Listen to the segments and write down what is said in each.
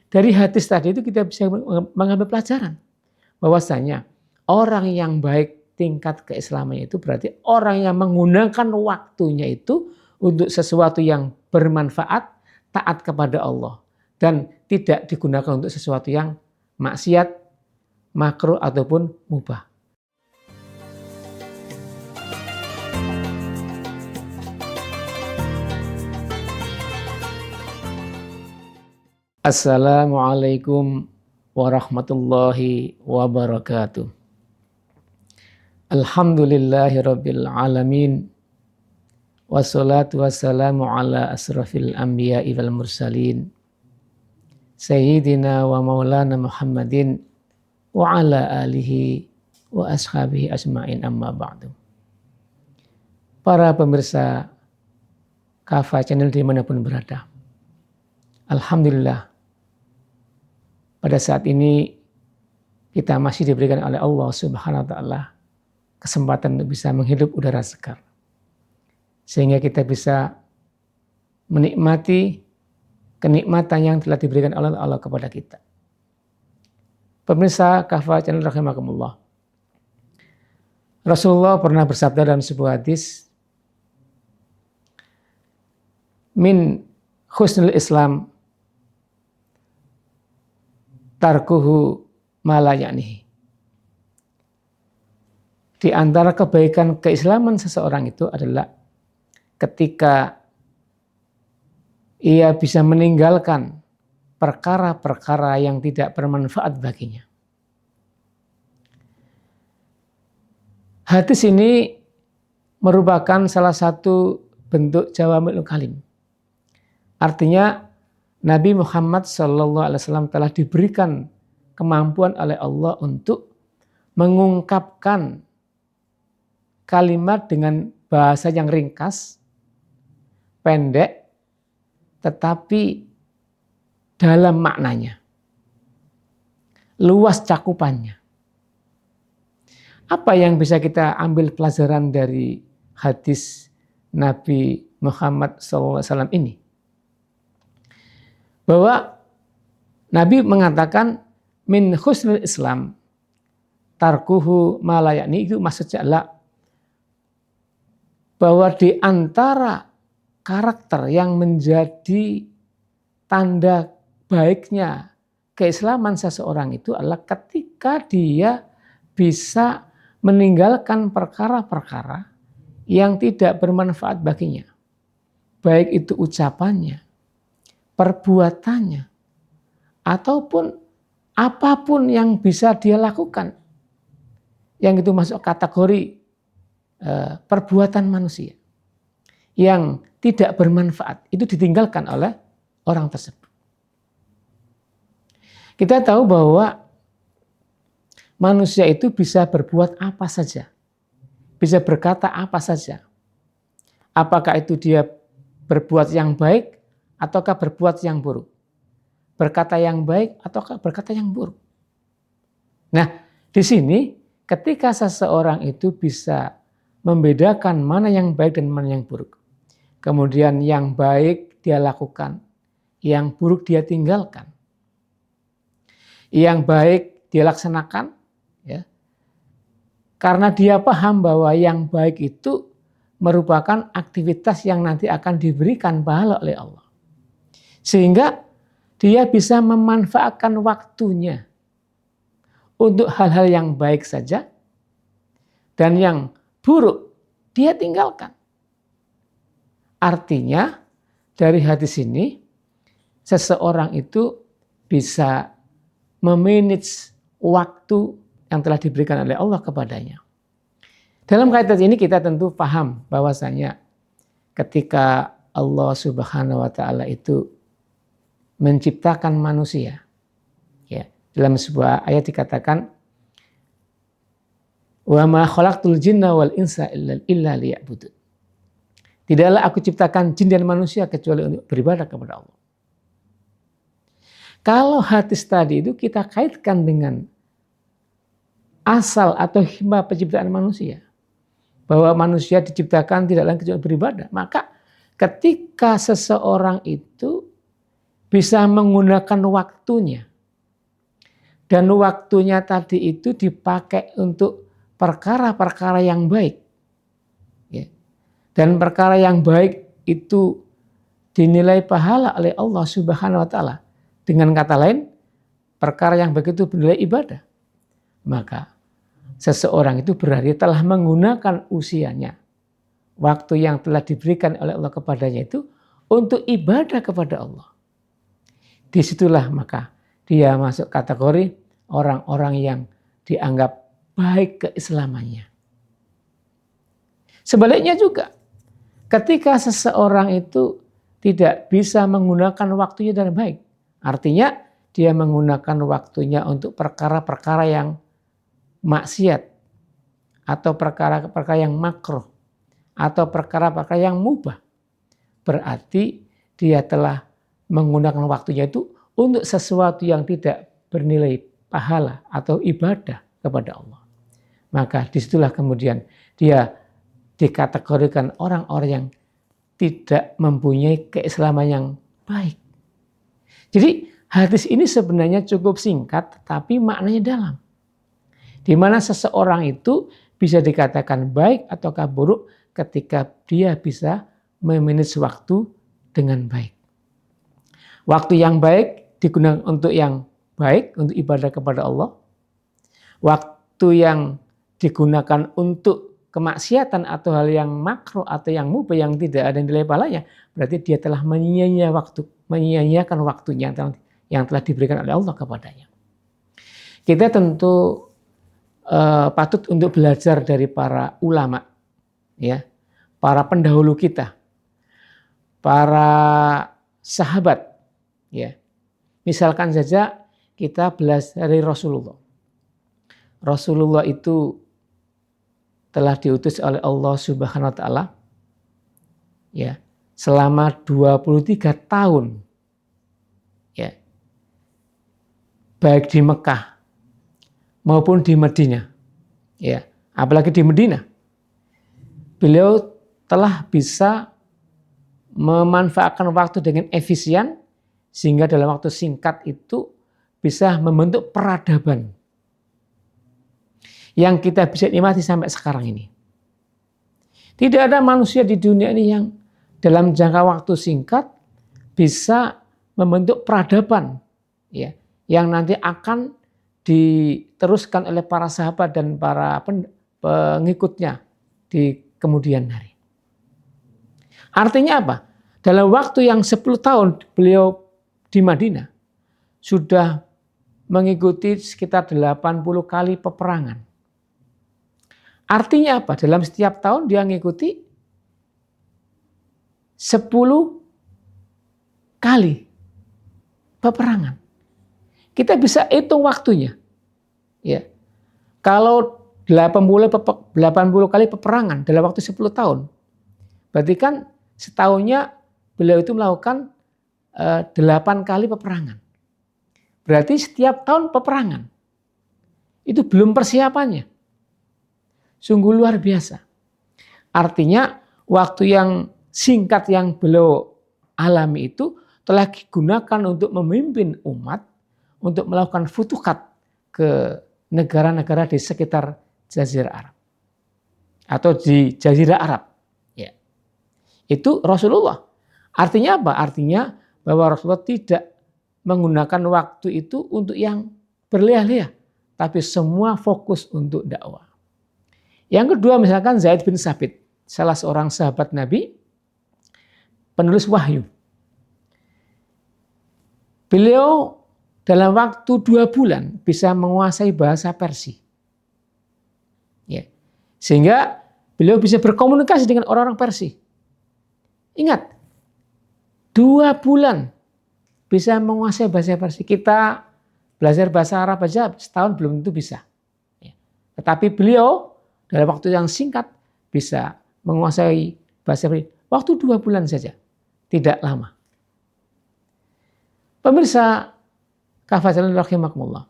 Dari hadis tadi itu kita bisa mengambil pelajaran bahwasanya orang yang baik tingkat keislamannya itu berarti orang yang menggunakan waktunya itu untuk sesuatu yang bermanfaat, taat kepada Allah, dan tidak digunakan untuk sesuatu yang maksiat, makruh ataupun mubah. Assalamualaikum warahmatullahi wabarakatuh. Alhamdulillahirabbil alamin. Wassalatu wassalamu ala asrafil anbiya'i wal mursalin. Sayyidina wa maulana Muhammadin wa ala alihi wa ashabihi ajma'in, amma ba'du. Para pemirsa Kafa Channel dimanapun berada, alhamdulillah pada saat ini kita masih diberikan oleh Allah Subhanahu wa taala kesempatan untuk bisa menghirup udara segar, sehingga kita bisa menikmati kenikmatan yang telah diberikan oleh Allah kepada kita. Pemirsa Kafa Channel rahimakumullah, Rasulullah pernah bersabda dalam sebuah hadis, min husnul Islam tarkuhu ma la ya'nihi. Di antara kebaikan keislaman seseorang itu adalah ketika ia bisa meninggalkan perkara-perkara yang tidak bermanfaat baginya. Hadis ini merupakan salah satu bentuk jawami'ul kalim. Artinya Nabi Muhammad SAW telah diberikan kemampuan oleh Allah untuk mengungkapkan kalimat dengan bahasa yang ringkas, pendek, tetapi dalam maknanya, luas cakupannya. Apa yang bisa kita ambil pelajaran dari hadis Nabi Muhammad SAW ini? Bahwa Nabi mengatakan min husnul Islam tarkuhu ma la ya'ni, itu maksudnya adalah bahwa di antara karakter yang menjadi tanda baiknya keislaman seseorang itu adalah ketika dia bisa meninggalkan perkara-perkara yang tidak bermanfaat baginya, baik itu ucapannya, perbuatannya, ataupun apapun yang bisa dia lakukan yang itu masuk kategori perbuatan manusia yang tidak bermanfaat, itu ditinggalkan oleh orang tersebut. Kita tahu bahwa manusia itu bisa berbuat apa saja, bisa berkata apa saja, apakah itu dia berbuat yang baik ataukah berbuat yang buruk, berkata yang baik ataukah berkata yang buruk. Nah, di sini ketika seseorang itu bisa membedakan mana yang baik dan mana yang buruk, kemudian yang baik dia lakukan, yang buruk dia tinggalkan, yang baik dia laksanakan, ya, karena dia paham bahwa yang baik itu merupakan aktivitas yang nanti akan diberikan pahala oleh Allah. Sehingga dia bisa memanfaatkan waktunya untuk hal-hal yang baik saja, dan yang buruk dia tinggalkan. Artinya dari hadis ini seseorang itu bisa memanage waktu yang telah diberikan oleh Allah kepadanya. Dalam kaitan ini kita tentu paham bahwasanya ketika Allah Subhanahu wa taala itu menciptakan manusia, ya, dalam sebuah ayat dikatakan wa ma khalaqtul jinna wal insa illa liya'budun. Tidaklah aku ciptakan jin dan manusia kecuali untuk beribadah kepada Allah. Kalau hadis tadi itu kita kaitkan dengan asal atau hikmah penciptaan manusia, bahwa manusia diciptakan tidak lain kecuali beribadah, maka ketika seseorang itu bisa menggunakan waktunya. Dan waktunya tadi itu dipakai untuk perkara-perkara yang baik. Ya. Dan perkara yang baik itu dinilai pahala oleh Allah Subhanahu wa Ta'ala. Dengan kata lain, perkara yang baik itu bernilai ibadah. Maka seseorang itu berarti telah menggunakan usianya, waktu yang telah diberikan oleh Allah kepadanya itu untuk ibadah kepada Allah. Disitulah maka dia masuk kategori orang-orang yang dianggap baik keislamannya. Sebaliknya juga, ketika seseorang itu tidak bisa menggunakan waktunya dengan baik, artinya dia menggunakan waktunya untuk perkara-perkara yang maksiat, atau perkara-perkara yang makruh, atau perkara-perkara yang mubah, berarti dia telah menggunakan waktunya itu untuk sesuatu yang tidak bernilai pahala atau ibadah kepada Allah. Maka disitulah kemudian dia dikategorikan orang-orang yang tidak mempunyai keislaman yang baik. Jadi hadis ini sebenarnya cukup singkat tapi maknanya dalam. Di mana seseorang itu bisa dikatakan baik ataukah buruk ketika dia bisa memanage waktu dengan baik. Waktu yang baik digunakan untuk yang baik, untuk ibadah kepada Allah. Waktu yang digunakan untuk kemaksiatan atau hal yang makruh atau yang mubah yang tidak ada nilai pahalanya, berarti dia telah menyia-nyiakan waktunya yang telah diberikan oleh Allah kepadanya. Kita tentu patut untuk belajar dari para ulama, ya, para pendahulu kita, para sahabat, ya. Misalkan saja kita belajar dari Rasulullah. Rasulullah itu telah diutus oleh Allah Subhanahu wa Ta'ala, ya, selama 23 tahun, ya, baik di Mekah maupun di Madinah, ya, apalagi di Madinah, beliau telah bisa memanfaatkan waktu dengan efisien sehingga dalam waktu singkat itu bisa membentuk peradaban yang kita bisa nikmati sampai sekarang ini. Tidak ada manusia di dunia ini yang dalam jangka waktu singkat bisa membentuk peradaban, ya, yang nanti akan diteruskan oleh para sahabat dan para pengikutnya di kemudian hari. Artinya apa? Dalam waktu yang 10 tahun beliau di Madinah sudah mengikuti sekitar 80 kali peperangan. Artinya apa? Dalam setiap tahun dia mengikuti 10 kali peperangan. Kita bisa hitung waktunya. Ya. Kalau 80 kali peperangan dalam waktu 10 tahun, berarti kan setahunnya beliau itu melakukan 8 kali peperangan. Berarti setiap tahun peperangan. Itu belum persiapannya. Sungguh luar biasa. Artinya waktu yang singkat yang beliau alami itu telah digunakan untuk memimpin umat, untuk melakukan futuhat ke negara-negara di sekitar Jazirah Arab. Atau di Jazirah Arab. Ya. Itu Rasulullah. Artinya apa? Artinya bahwa Rasulullah tidak menggunakan waktu itu untuk yang berleha-leha, tapi semua fokus untuk dakwah. Yang kedua misalkan Zaid bin Tsabit, salah seorang sahabat Nabi, penulis wahyu. Beliau dalam waktu 2 bulan bisa menguasai bahasa Persia. Ya. Sehingga beliau bisa berkomunikasi dengan orang-orang Persia. Ingat, 2 bulan bisa menguasai bahasa Persia. Kita belajar bahasa Arab aja setahun belum tentu bisa. Ya. Tetapi beliau dalam waktu yang singkat bisa menguasai bahasa Persia. Waktu 2 bulan saja, tidak lama. Pemirsa kafazalan rahimakumullah.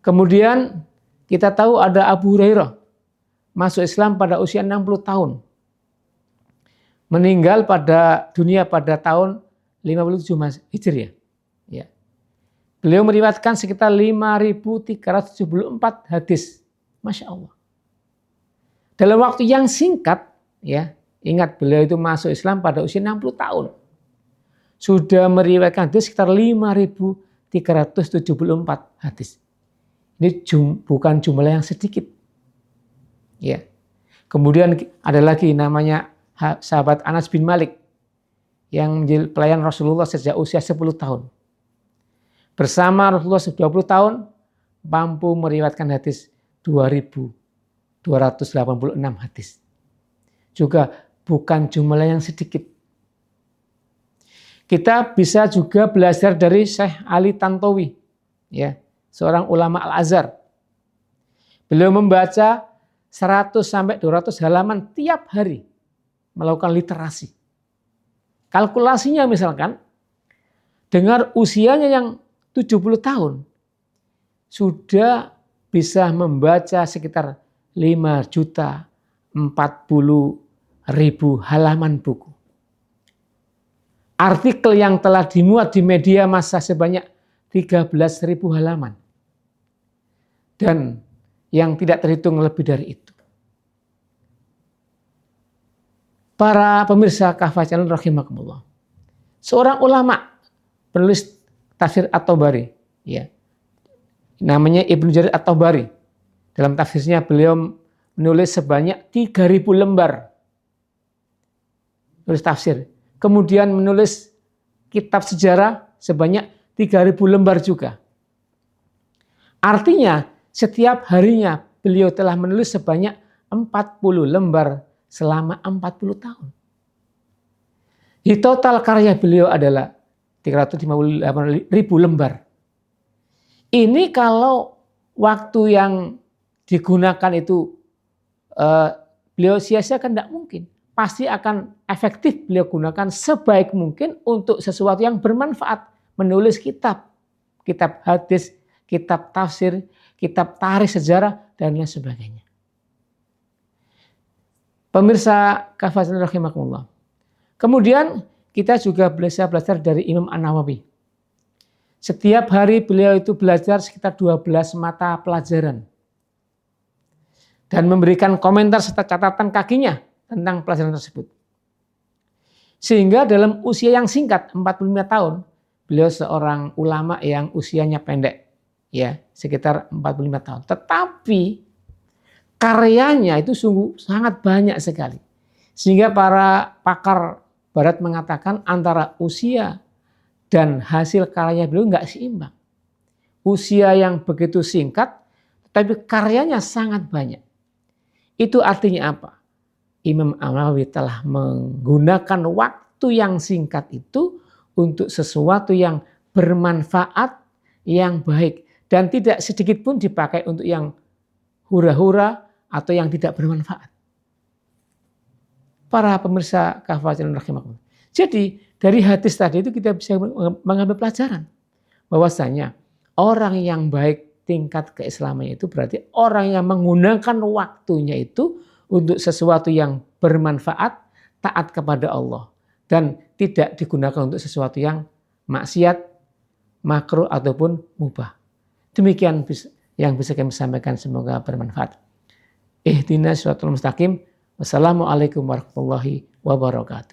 Kemudian kita tahu ada Abu Hurairah masuk Islam pada usia 60 tahun. Meninggal pada dunia pada tahun 57 Hijriah. Beliau meriwayatkan sekitar 5.374 hadis. Masya Allah. Dalam waktu yang singkat, ya, ingat beliau itu masuk Islam pada usia 60 tahun. Sudah meriwayatkan hadis sekitar 5.374 hadis. Ini bukan jumlah yang sedikit. Ya. Kemudian ada lagi namanya sahabat Anas bin Malik yang menjadi pelayan Rasulullah sejak usia 10 tahun. Bersama Rasulullah 20 tahun mampu meriwayatkan hadis 2.286 hadis. Juga bukan jumlah yang sedikit. Kita bisa juga belajar dari Syekh Ali Tantowi, ya, seorang ulama Al-Azhar. Beliau membaca 100-200 halaman tiap hari, melakukan literasi. Kalkulasinya misalkan, dengan usianya yang 70 tahun, sudah bisa membaca sekitar 5.040.000 halaman buku. Artikel yang telah dimuat di media massa sebanyak 13.000 halaman. Dan yang tidak terhitung lebih dari itu. Para pemirsa Kahfa Channel rahimakumullah. Seorang ulama penulis tafsir At-Tabari, ya. Namanya Ibnu Jarir At-Tabari. Dalam tafsirnya beliau menulis sebanyak 3.000 lembar. Tulis tafsir. Kemudian menulis kitab sejarah sebanyak 3.000 lembar juga. Artinya setiap harinya beliau telah menulis sebanyak 40 lembar selama 40 tahun. Di total karya beliau adalah 358.000 lembar. Ini kalau waktu yang digunakan itu beliau sia-siakan tidak mungkin. Pasti akan efektif beliau gunakan sebaik mungkin untuk sesuatu yang bermanfaat. Menulis kitab, kitab hadis, kitab tafsir, kitab tarikh sejarah, dan lain sebagainya. Pemirsa Kahfa Channel rahimakumullah. Kemudian kita juga belajar dari Imam An-Nawawi. Setiap hari beliau itu belajar sekitar 12 mata pelajaran. Dan memberikan komentar serta catatan kakinya tentang pelajaran tersebut. Sehingga dalam usia yang singkat, 45 tahun, beliau seorang ulama yang usianya pendek. Ya, sekitar 45 tahun. Tetapi karyanya itu sungguh sangat banyak sekali. Sehingga para pakar barat mengatakan antara usia dan hasil karyanya beliau nggak seimbang. Usia yang begitu singkat, tetapi karyanya sangat banyak. Itu artinya apa? Imam An-Nawawi telah menggunakan waktu yang singkat itu untuk sesuatu yang bermanfaat, yang baik. Dan tidak sedikit pun dipakai untuk yang hura-hura atau yang tidak bermanfaat. Para pemirsa Kahfa Channel rahimakumullah. Jadi dari hadis tadi itu kita bisa mengambil pelajaran. Bahwasanya orang yang baik tingkat keislamannya itu berarti orang yang menggunakan waktunya itu untuk sesuatu yang bermanfaat, taat kepada Allah. Dan tidak digunakan untuk sesuatu yang maksiat, makruh ataupun mubah. Demikian yang bisa kami sampaikan, semoga bermanfaat. Ihdinas siratal mustaqim. Wassalamualaikum warahmatullahi wabarakatuh.